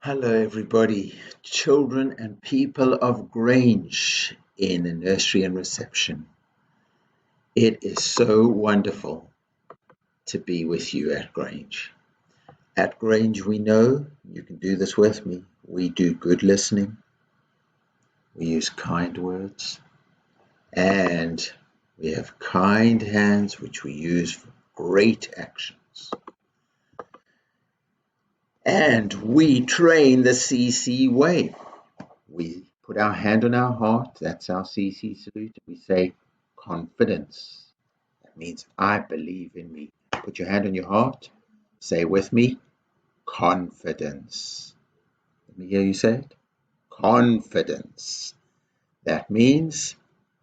Hello, everybody, children and people of Grange in the nursery and reception. It is so wonderful to be with you at Grange. At Grange, we know, you can do this with me, we do good listening, we use kind words, and we have kind hands which we use for great actions. And we train the CC way. We put our hand on our heart, that's our CC salute. We say confidence. That means I believe in me. Put your hand on your heart, say with me, confidence. Let me hear you say it. Confidence. That means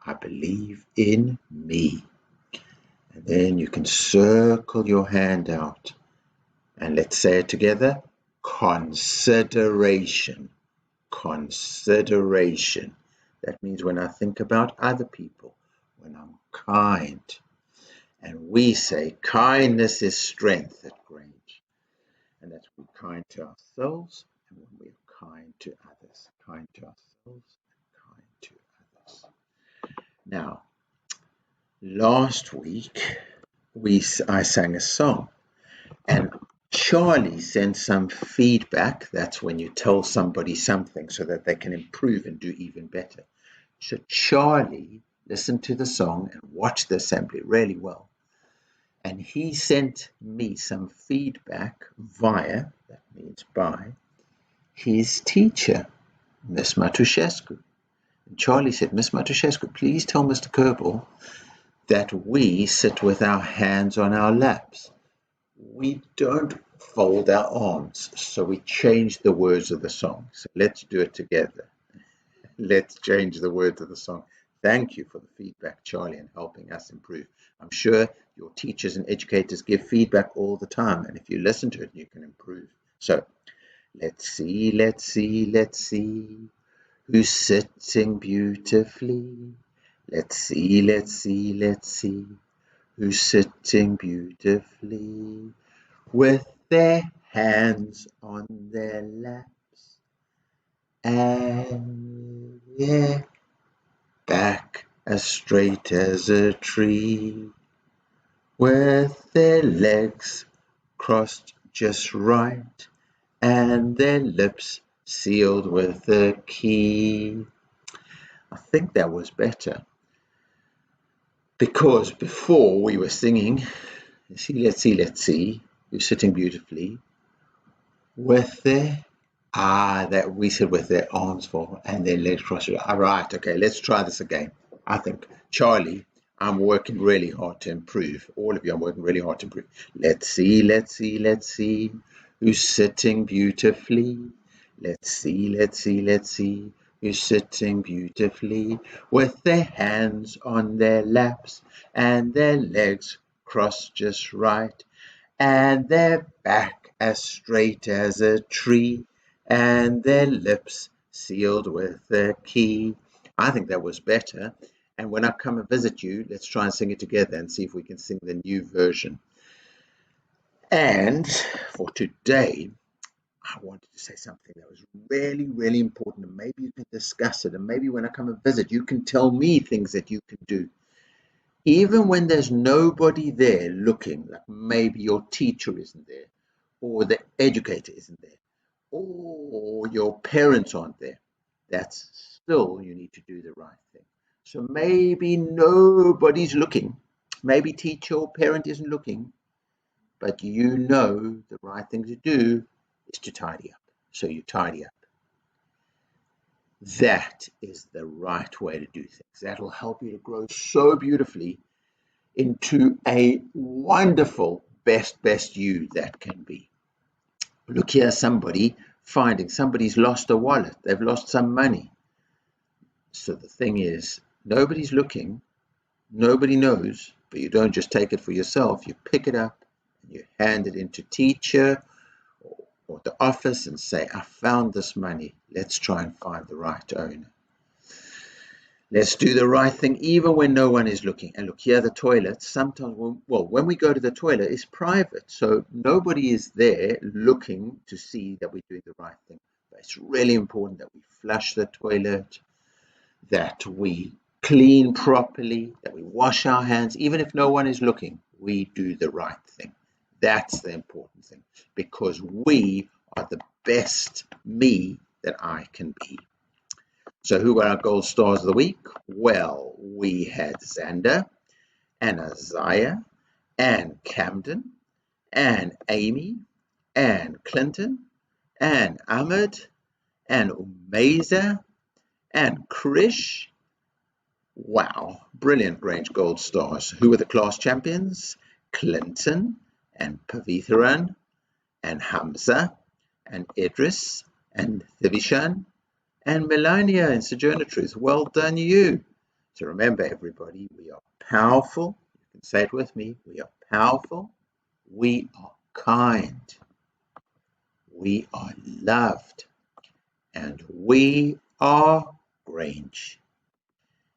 I believe in me. And then you can circle your hand out and let's say it together, consideration. Consideration. That means when I think about other people, when I'm kind. And we say kindness is strength at Grange. And that's when we're kind to ourselves and when we're kind to others. Kind to ourselves and kind to others. Now, last week I sang a song and Charlie sent some feedback. That's when you tell somebody something so that they can improve and do even better. So Charlie listened to the song and watched the assembly really well. And he sent me some feedback via, that means by, his teacher, Miss Matuszewski. And Charlie said, Miss Matuszewski, please tell Mr. Kerbal that we sit with our hands on our laps. We don't fold our arms, so we change the words of the song. So let's do it together. Let's change the words of the song. Thank you for the feedback, Charlie, and helping us improve. I'm sure your teachers and educators give feedback all the time, and if you listen to it, you can improve. So let's see, let's see, let's see who's sitting beautifully. Let's see, let's see, let's see who's sitting beautifully with their hands on their laps and their back as straight as a tree, with their legs crossed just right and their lips sealed with a key. I think that was better because before we were singing, let's see, you're sitting beautifully with their that we said with their arms forward and their legs crossed. All right, okay, let's try this again. I think Charlie, I'm working really hard to improve. All of you, I'm working really hard to improve. Let's see, let's see, let's see who's sitting beautifully. Let's see, let's see, let's see who's sitting beautifully with their hands on their laps and their legs crossed just right and their back as straight as a tree and their lips sealed with a key. I think that was better. And when I come and visit you, let's try and sing it together and see if we can sing the new version. And for today, I wanted to say something that was really, really important. And maybe you can discuss it. And maybe when I come and visit, you can tell me things that you can do. Even when there's nobody there looking, like maybe your teacher isn't there, or the educator isn't there, or your parents aren't there, that's still you need to do the right thing. So maybe nobody's looking, maybe teacher or parent isn't looking, but you know the right thing to do is to tidy up. So you tidy up. That is the right way to do things. That'll help you to grow so beautifully into a wonderful best you that can be. Look here, somebody's lost a wallet. They've lost some money. So the thing is, nobody's looking, nobody knows, but you don't just take it for yourself. You pick it up and you hand it into teacher or the office and say, I found this money. Let's try and find the right owner. Let's do the right thing even when no one is looking. And look here, the toilet, sometimes, when we go to the toilet, it's private. So nobody is there looking to see that we're doing the right thing. It's really important that we flush the toilet, that we clean properly, that we wash our hands. Even if no one is looking, we do the right thing. That's the important thing, because we are the best me that I can be. So who were our gold stars of the week? Well, we had Xander and Isaiah and Camden and Amy and Clinton and Ahmed and Umeza and Krish. Wow, brilliant Grange Gold stars. Who were the class champions? Clinton and Pavitharan and Hamza and Idris and Thivishan and Melania and Sojourner Truth. Well done, you. So remember, everybody, we are powerful. You can say it with me. We are powerful. We are kind. We are loved. And we are Grange.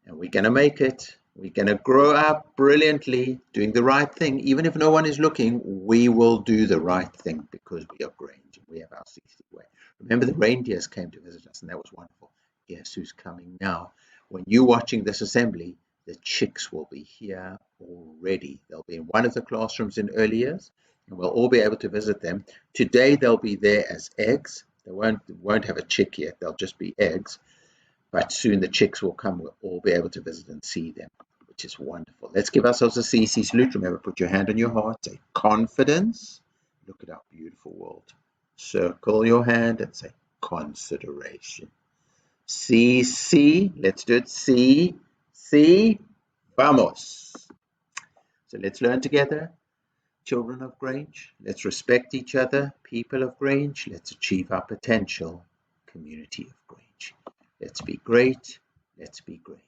And we're going to make it. We're going to grow up brilliantly, doing the right thing. Even if no one is looking, we will do the right thing because we are Grange and we have our 60 way. Remember, the reindeers came to visit us, and that was wonderful. Guess who's coming now? When you're watching this assembly, the chicks will be here already. They'll be in one of the classrooms in early years, and we'll all be able to visit them. Today, they'll be there as eggs. They won't have a chick yet. They'll just be eggs. But soon the chicks will come. We'll all be able to visit and see them, which is wonderful. Let's give ourselves a CC salute. Remember, put your hand on your heart. Say confidence. Look at our beautiful world. Circle your hand and say consideration. CC. Let's do it. C. Vamos. So let's learn together. Children of Grange. Let's respect each other. People of Grange. Let's achieve our potential. Community of Grange. Let's be great. Let's be great.